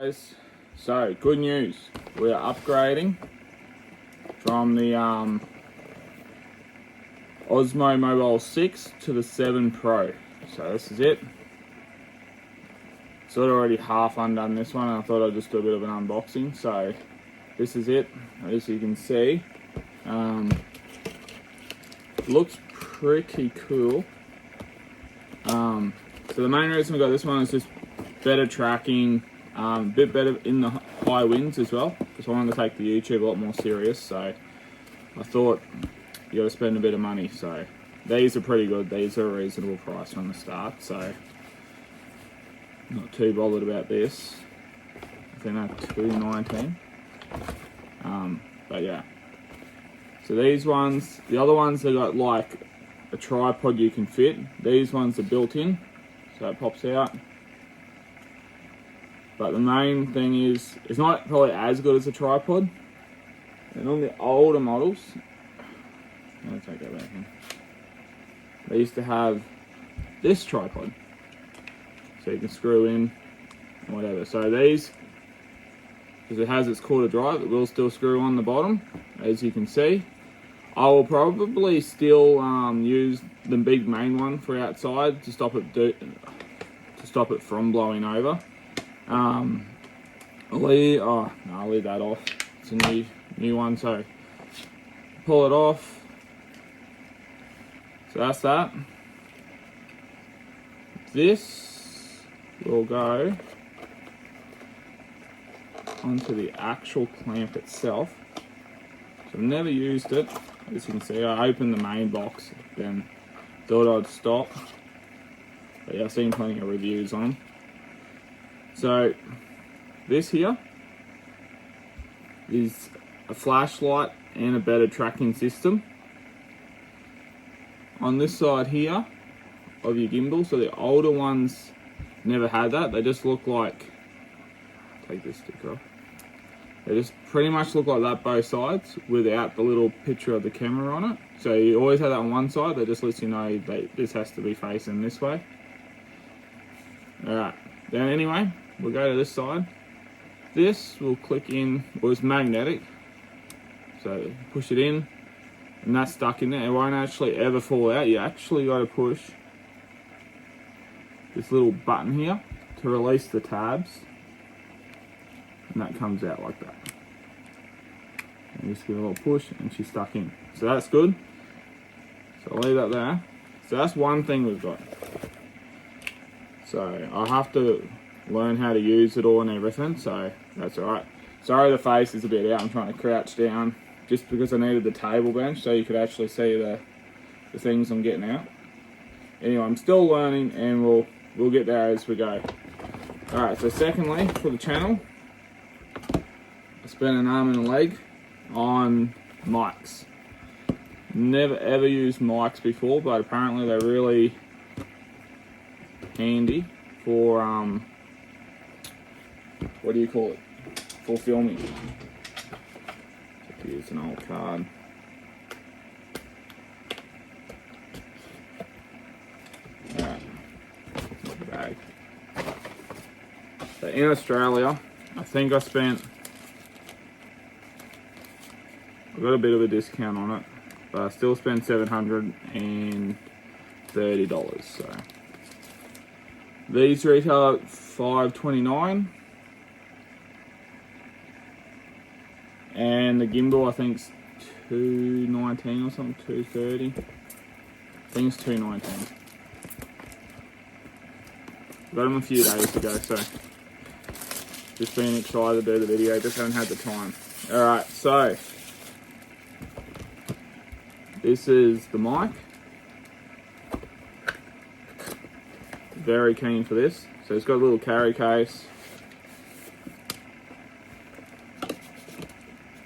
Guys, so good news, we're upgrading from the Osmo Mobile 6 to the 7 Pro. So this is it. Sort of already half undone this one, and I thought I'd just do a bit of an unboxing. So this is it, as you can see. Looks pretty cool. So the main reason we got this one is just better tracking, a bit better in the high winds as well, because I wanted to take the YouTube a lot more serious. So I thought you got to spend a bit of money. So these are pretty good. These are a reasonable price from the start. So not too bothered about this. I think that's $219. But yeah. So these ones, the other ones, they got like a tripod you can fit. These ones are built in, so it pops out. But the main thing is, it's not probably as good as a tripod. And on the older models, let's take that back in. They used to have this tripod, so you can screw in and whatever. So these, because it has its quarter drive, it will still screw on the bottom, as you can see. I will probably still use the big main one for outside to stop it from blowing over. I'll leave that off. It's a new one, so pull it off. So that's that. This will go onto the actual clamp itself. So I've never used it. As you can see, I opened the main box, then thought I'd stop. But yeah, I've seen plenty of reviews on them. So this here is a flashlight and a better tracking system. On this side here of your gimbal, so the older ones never had that. They just look like, take this sticker off. They just pretty much look like that both sides without the little picture of the camera on it. So you always have that on one side. That just lets you know that this has to be facing this way. Alright, then anyway, we'll go to this side. This will click in, well, it's magnetic. So push it in, and that's stuck in there. It won't actually ever fall out. You actually got to push this little button here to release the tabs. And that comes out like that. And just give it a little push and she's stuck in. So that's good. So I'll leave that there. So that's one thing we've got. So I'll have to learn how to use it all and everything, so that's alright. Sorry the face is a bit out, I'm trying to crouch down just because I needed the table bench so you could actually see the things I'm getting out. Anyway, I'm still learning and we'll get there as we go. Alright, so secondly, for the channel, I spent an arm and a leg on mics. Never ever used mics before, but apparently they're really handy for what do you call it? For filming. Here's an old card. Alright, not the bag. So in Australia, I think I got a bit of a discount on it, but I still spent $730. So these retail at $529, and the gimbal I think's $219 or something, $230. I think it's $219. Got them a few days ago, so just been excited to do the video, just haven't had the time. Alright, so this is the mic. Very keen for this. So it's got a little carry case.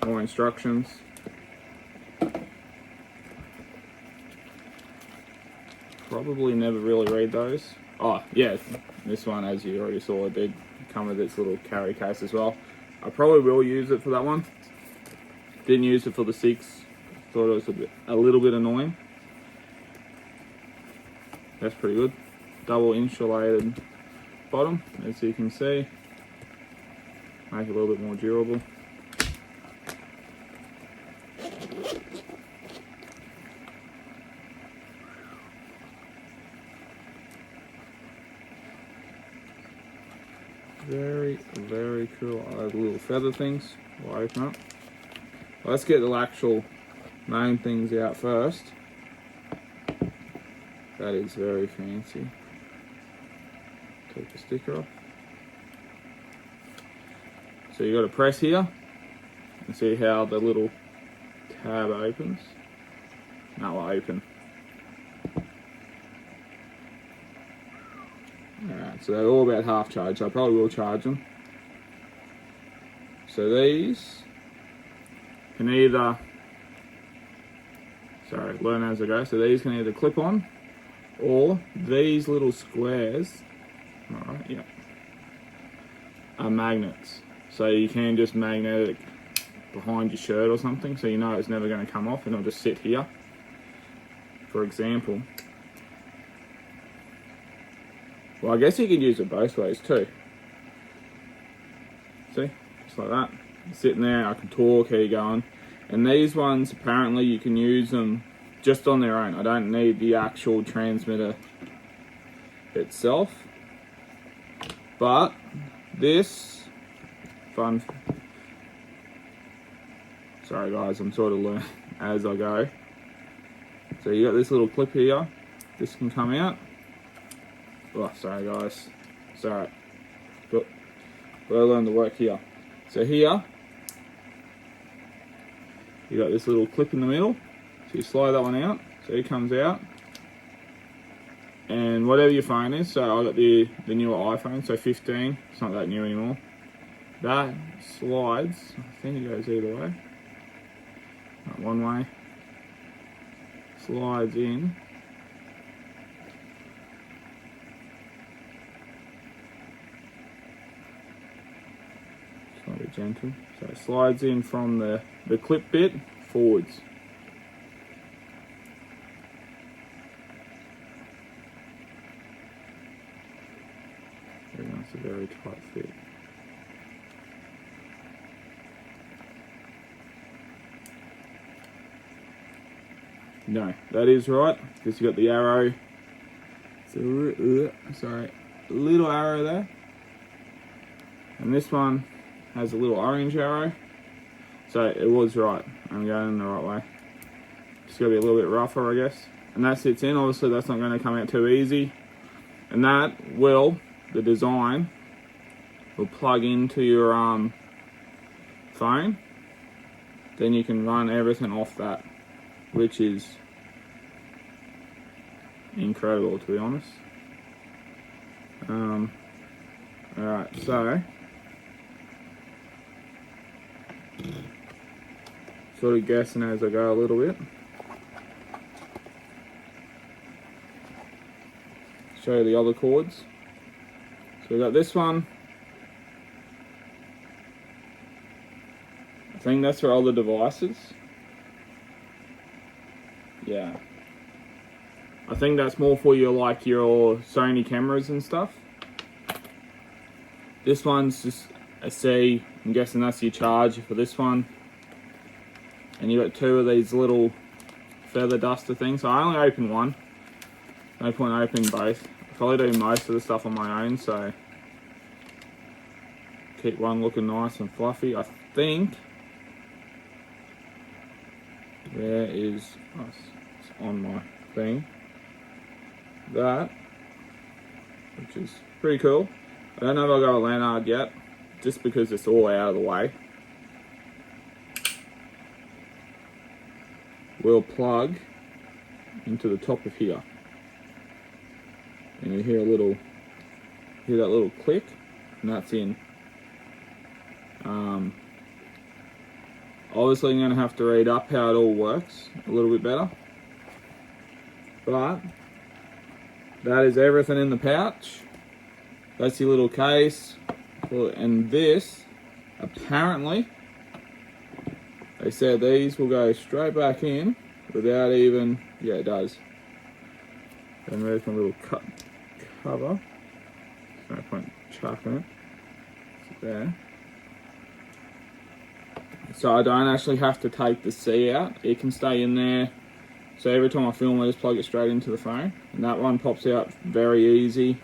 More instructions. Probably never really read those. Oh yeah, this one, as you already saw, it did come with its little carry case as well. I probably will use it for that one. Didn't use it for the 6. Thought it was a little bit annoying. That's pretty good. Double insulated bottom, as you can see. make it a little bit more durable. Very, very cool. I like the little feather things. We'll open up. Let's get the actual main things out first. That is very fancy. Take the sticker off. So you got to press here and see how the little tab opens. That will open. Alright, so they're all about half charged, so I probably will charge them. So these can either, learn as I go. So these can either clip on, or these little squares, alright, yeah, are magnets. So you can just magnetic behind your shirt or something, so you know it's never going to come off and it'll just sit here. For example, well, I guess you could use it both ways too. See? Just like that. Sitting there, I can talk, how you going. And these ones, apparently you can use them just on their own. I don't need the actual transmitter itself. But this, sorry guys, I'm sort of learning as I go. So you got this little clip here. This can come out. Oh, sorry guys. Sorry. But I learned to work here. So here, you got this little clip in the middle. So you slide that one out. So it comes out. And whatever your phone is, so I got the newer iPhone, so 15. It's not that new anymore. That slides. I think it goes either way. Not one way. Slides in. Gentle. So it slides in from the clip bit forwards. That's a very tight fit. No, that is right, because you got the arrow. Sorry, a little arrow there. And this one has a little orange arrow, so it was right. I'm going the right way. Just gotta be a little bit rougher, I guess. And that sits in. Obviously, that's not going to come out too easy. And that will, the design will plug into your phone. Then you can run everything off that, which is incredible, to be honest. All right, so. Sort of guessing as I go a little bit. Show you the other cords. So we got this one. I think that's for other devices. Yeah. I think that's more for your Sony cameras and stuff. This one's just a C. I'm guessing that's your charger for this one. And you got two of these little feather duster things. So I only open one. No point opening both. I probably do most of the stuff on my own, so keep one looking nice and fluffy. I think there is, it's on my thing, that, which is pretty cool. I don't know if I'll go with Lanard yet, just because it's all out of the way. Will plug into the top of here, and you hear that little click, and that's in. Obviously I'm going to have to read up how it all works a little bit better, but that is everything in the pouch. That's your little case, and this, apparently, they said these will go straight back in without even, yeah, it does. Then there's my little cover. No point chucking it. It's there. so I don't actually have to take the C out. It can stay in there. So every time I film, I just plug it straight into the phone, and that one pops out very easy.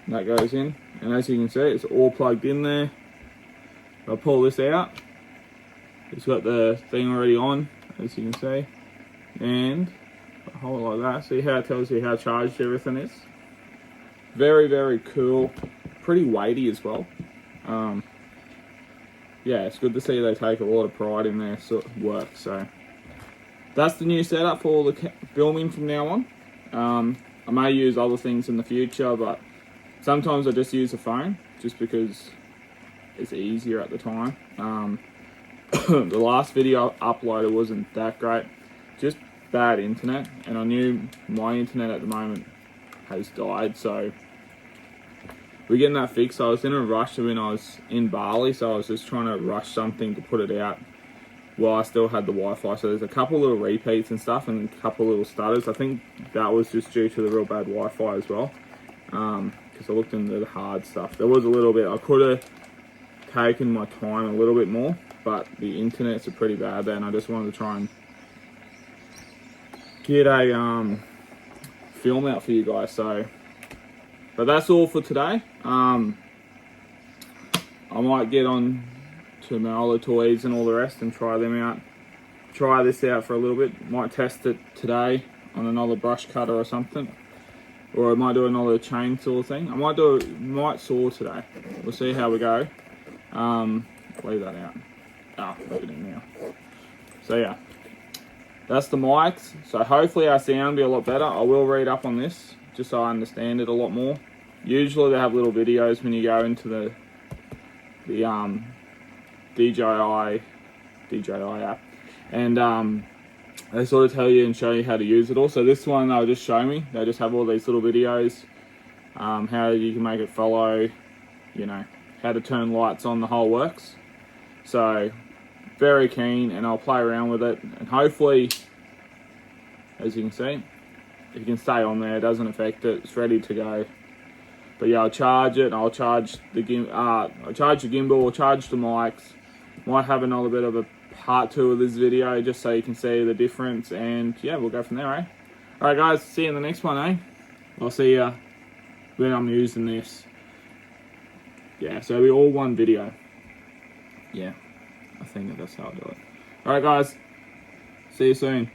That goes in, and as you can see, it's all plugged in there. I'll pull this out. It's got the thing already on, as you can see, and I hold it like that. See how it tells you how charged everything is. Very, very cool. Pretty weighty as well. Yeah, it's good to see they take a lot of pride in their sort of work. So that's the new setup for all the filming from now on. I may use other things in the future, but sometimes I just use a phone just because it's easier at the time. The last video I uploaded wasn't that great, just bad internet, and I knew my internet at the moment has died, so we're getting that fixed. I was in a rush when I was in Bali, so I was just trying to rush something to put it out while I still had the Wi-Fi. So there's a couple little repeats and stuff and a couple little stutters. I think that was just due to the real bad Wi-Fi as well, because I looked into the hard stuff. There was a little bit, I could have taken my time a little bit more, but the internet's pretty bad there, and I just wanted to try and get a film out for you guys. So, but that's all for today. I might get on to my other toys and all the rest and try them out. Try this out for a little bit. Might test it today on another brush cutter or something, or I might do another chainsaw thing. I might saw today. We'll see how we go. Leave that out. Leave it in now. So yeah, that's the mics. So hopefully our sound will be a lot better. I will read up on this just so I understand it a lot more. Usually they have little videos when you go into the DJI app, and they sort of tell you and show you how to use it. Also, this one they'll just show me. They just have all these little videos, how you can make it follow, you know, how to turn lights on, the whole works. So very keen, and I'll play around with it, and hopefully, as you can see, it can stay on there, it doesn't affect it, it's ready to go. But yeah, I'll charge it, I'll charge the gimbal, I'll charge the mics. Might have another bit of a part 2 of this video just so you can see the difference, and yeah, we'll go from there, eh? Alright guys, see you in the next one, eh? I'll see ya when I'm using this. Yeah, so it'll be all one video. Yeah, I think that's how I'll do it. Alright guys, see you soon.